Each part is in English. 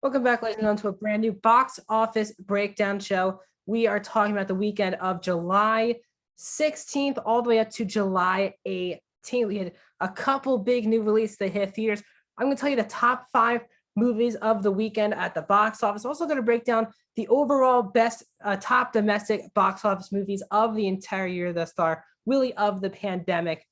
Welcome back, ladies and gentlemen, to a brand new box office breakdown show. We are talking about the weekend of July 16th all the way up to July 18th. We had a couple big new releases that hit theaters. I'm going to tell you the top 5 movies of the weekend at the box office. Also going to break down the overall best top domestic box office movies of the entire year thus far, really of the pandemic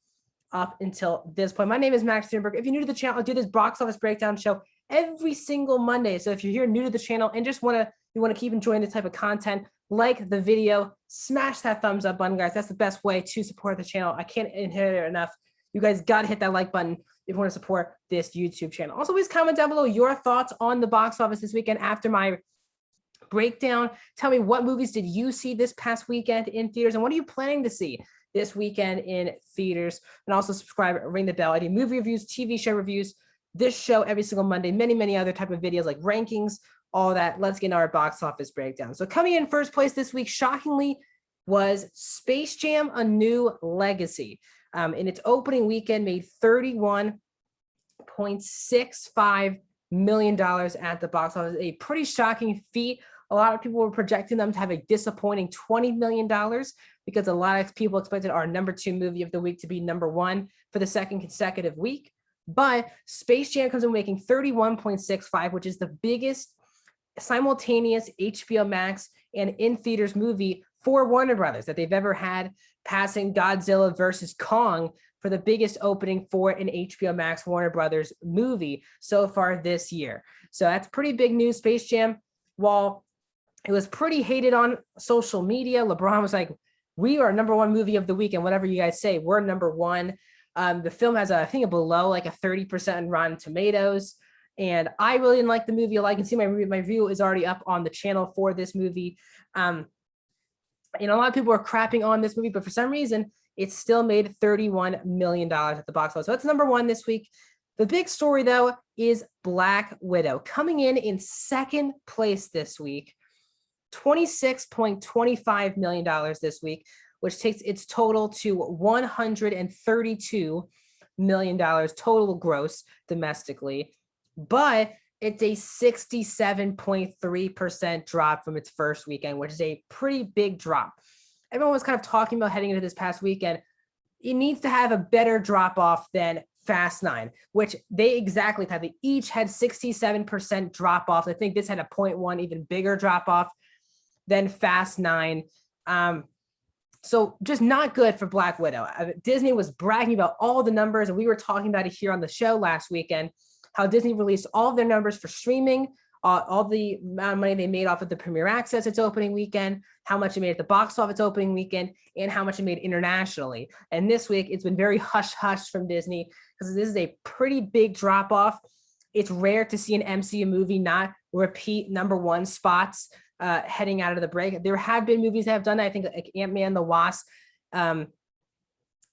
up until this point. My name is Max Sternberg. If you're new to the channel, I do this box office breakdown show every single Monday. So if you're here new to the channel and just want to keep enjoying this type of content, like the video, smash that thumbs up button, guys. That's the best way to support the channel. I can't hit it enough. You guys got to hit that like button if you want to support this YouTube channel. Also, please comment down below your thoughts on the box office this weekend after my breakdown. Tell me, what movies did you see this past weekend in theaters, and what are you planning to see this weekend in theaters? And also subscribe, ring the bell. I do movie reviews, TV show reviews, this show every single Monday, many other type of videos like rankings, all that. Let's get into our box office breakdown. So coming in first place this week, shockingly, was Space Jam: A New Legacy. In its opening weekend, made $31.65 million at the box office. A pretty shocking feat. A lot of people were projecting them to have a disappointing $20 million because a lot of people expected our number 2 movie of the week to be number 1 for the second consecutive week. But Space Jam comes in making 31.65, which is the biggest simultaneous HBO Max and in theaters movie for Warner Brothers that they've ever had, passing Godzilla versus Kong for the biggest opening for an HBO Max Warner Brothers movie so far this year. So that's pretty big news. Space Jam, while it was pretty hated on social media, LeBron was like, we are number 1 movie of the week, and whatever you guys say, we're number 1. The film has I think below like a 30% in Rotten Tomatoes, and I really didn't like the movie. You can see my review is already up on the channel for this movie. A lot of people are crapping on this movie, but for some reason it still made $31 million at the box office. So that's number 1 this week. The big story though is Black Widow coming in second place this week, $26.25 million this week, which takes its total to $132 million total gross domestically. But it's a 67.3% drop from its first weekend, which is a pretty big drop. Everyone was kind of talking about heading into this past weekend, it needs to have a better drop off than Fast 9, which they exactly had. They each had 67% drop off. I think this had a 0.1 even bigger drop off than Fast 9. So just not good for Black Widow. Disney was bragging about all the numbers, and we were talking about it here on the show last weekend, how Disney released all of their numbers for streaming, all the amount of money they made off of the Premier Access its opening weekend, how much it made at the box office opening weekend, and how much it made internationally. And this week, it's been very hush-hush from Disney because this is a pretty big drop-off. It's rare to see an MCU movie not repeat number 1 spots heading out of the break. There have been movies that have done that. I think like Ant-Man, the Wasp,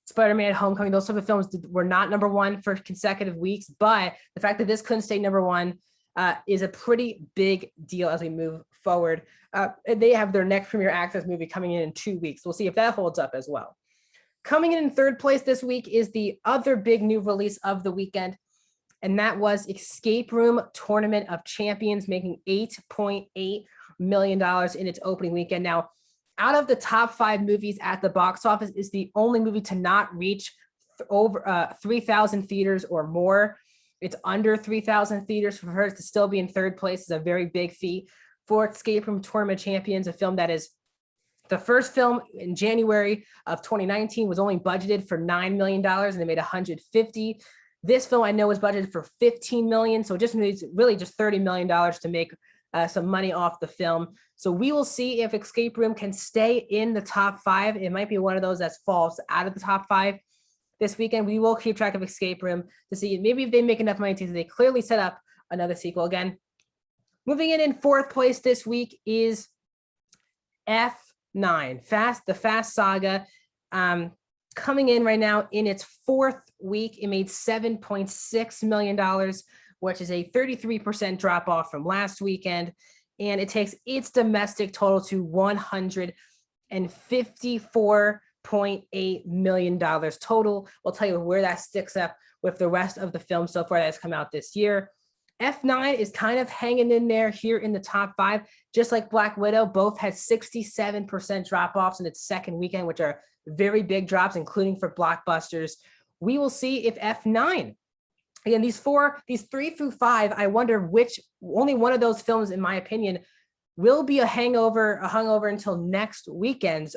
Spider-Man, Homecoming, those type of films were not number 1 for consecutive weeks. But the fact that this couldn't stay number 1 is a pretty big deal as we move forward. They have their next Premier Access movie coming in 2 weeks. We'll see if that holds up as well. Coming in third place this week is the other big new release of the weekend, and that was Escape Room Tournament of Champions, making $8.8 million in its opening weekend. Now, out of the top 5 movies at the box office, is the only movie to not reach over 3,000 theaters or more. It's under 3,000 theaters. For her to still be in third place is a very big feat for Escape Room Tournament Champions, a film that is the first film in January of 2019 was only budgeted for $9 million, and they made $150. This film I know was budgeted for $15 million, so it just needs really just $30 million to make some money off the film. So we will see if Escape Room can stay in the top 5. It might be one of those that falls out of the top 5 this weekend. We will keep track of Escape Room to see maybe if they make enough money to they clearly set up another sequel again. Moving in fourth place this week is F9, the Fast Saga. Coming in right now in its 4th week, it made $7.6 million, which is a 33% drop off from last weekend. And it takes its domestic total to $154.8 million total. We'll tell you where that sticks up with the rest of the film so far that's come out this year. F9 is kind of hanging in there here in the top 5, just like Black Widow. Both had 67% drop-offs in its second weekend, which are very big drops, including for blockbusters. We will see if F9, again, these 3 through 5, I wonder which, only one of those films, in my opinion, will be a hangover until next weekend's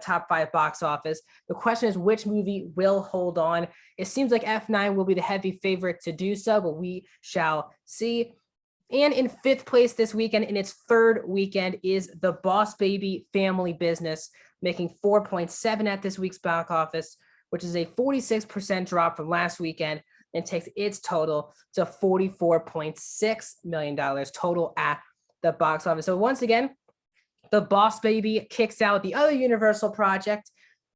top 5 box office. The question is which movie will hold on. It seems like F9 will be the heavy favorite to do so, but we shall see. And in 5th place this weekend, in its 3rd weekend, is The Boss Baby Family Business, making 4.7 at this week's box office, which is a 46% drop from last weekend, and takes its total to $44.6 million total at the box office. So once again, The Boss Baby kicks out the other Universal project,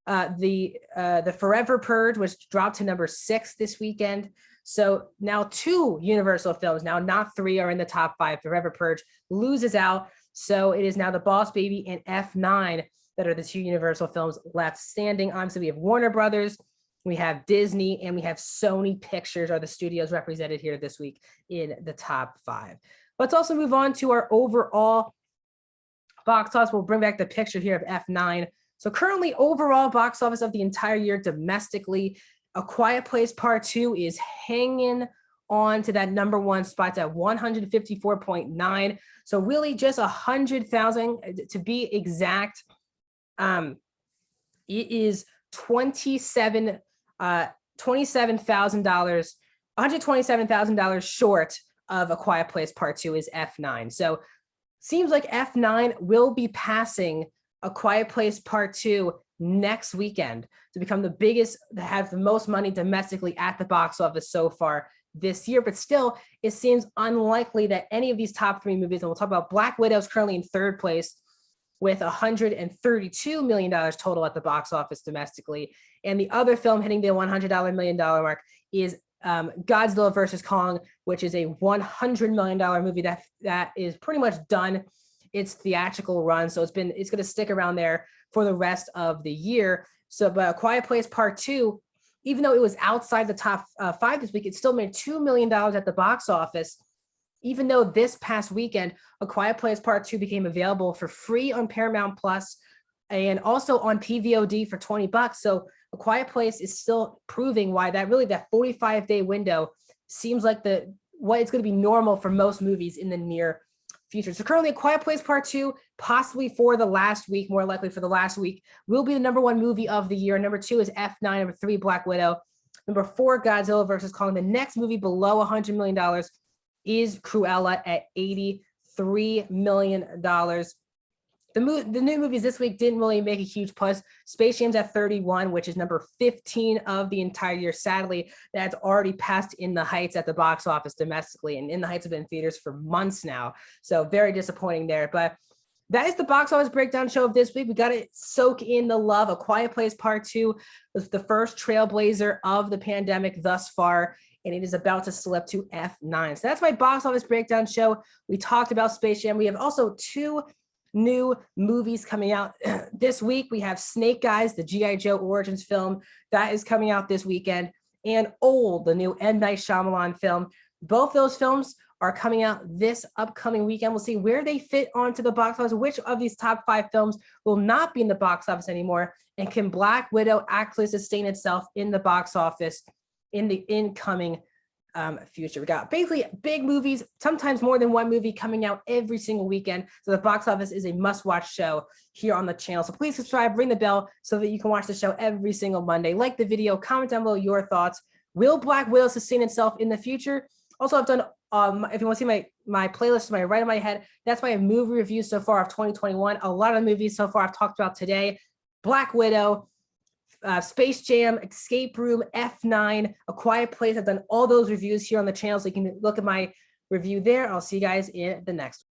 the Forever Purge, which dropped to number 6 this weekend. So now 2 Universal films, now not 3, are in the top 5. Forever Purge loses out. So it is now The Boss Baby and F9 that are the 2 Universal films left standing. Obviously, we have Warner Brothers, we have Disney, and we have Sony Pictures are the studios represented here this week in the top 5. Let's also move on to our overall box office. We'll bring back the picture here of F9. So currently, overall box office of the entire year domestically, A Quiet Place Part 2 is hanging on to that number 1 spot at 154.9. So really just 100,000 to be exact. It is $127,000 short of A Quiet Place Part 2 is F9. So seems like F9 will be passing A Quiet Place Part 2 next weekend to become the biggest, to have the most money domestically at the box office so far this year. But still, it seems unlikely that any of these top 3 movies, and we'll talk about Black Widow is currently in 3rd place with $132 million total at the box office domestically. And the other film hitting the $100 million mark is Godzilla versus Kong, which is a $100 million movie that is pretty much done its theatrical run. So it's going to stick around there for the rest of the year. So, but A Quiet Place Part 2, even though it was outside the top 5 this week, it still made $2 million at the box office. Even though this past weekend, A Quiet Place Part 2 became available for free on Paramount Plus and also on PVOD for $20. So A Quiet Place is still proving why that 45-day window seems like what it's going to be normal for most movies in the near future. So currently, A Quiet Place Part 2, possibly for the last week, more likely for the last week, will be the number 1 movie of the year. Number 2 is F9. Number 3, Black Widow. Number 4, Godzilla versus Kong. The next movie below $100 million is Cruella at $83 million. The new movies this week didn't really make a huge plus. Space Jam's at 31, which is number 15 of the entire year. Sadly, that's already passed In the Heights at the box office domestically, and In the Heights have been in theaters for months now. So very disappointing there. But that is the box office breakdown show of this week. We got to soak in the love. A Quiet Place Part 2 was the first trailblazer of the pandemic thus far, and it is about to slip to F9. So that's my box office breakdown show. We talked about Space Jam. We have also 2 new movies coming out this week. We have Snake Eyes, the G.I. Joe Origins film that is coming out this weekend, and Old, the new M. Night Shyamalan film. Both those films are coming out this upcoming weekend. We'll see where they fit onto the box office, which of these top 5 films will not be in the box office anymore, and can Black Widow actually sustain itself in the box office in the incoming future. We got basically big movies, sometimes more than 1 movie coming out every single weekend. So the box office is a must-watch show here on the channel. So please subscribe, ring the bell so that you can watch the show every single Monday. Like the video, comment down below your thoughts. Will Black Widow sustain itself in the future? Also, I've done, if you want to see my playlist to my right of my head, that's my movie reviews so far of 2021. A lot of the movies so far I've talked about today: Black Widow, Space Jam, Escape Room, F9, A Quiet Place. I've done all those reviews here on the channel, so you can look at my review there. I'll see you guys in the next one.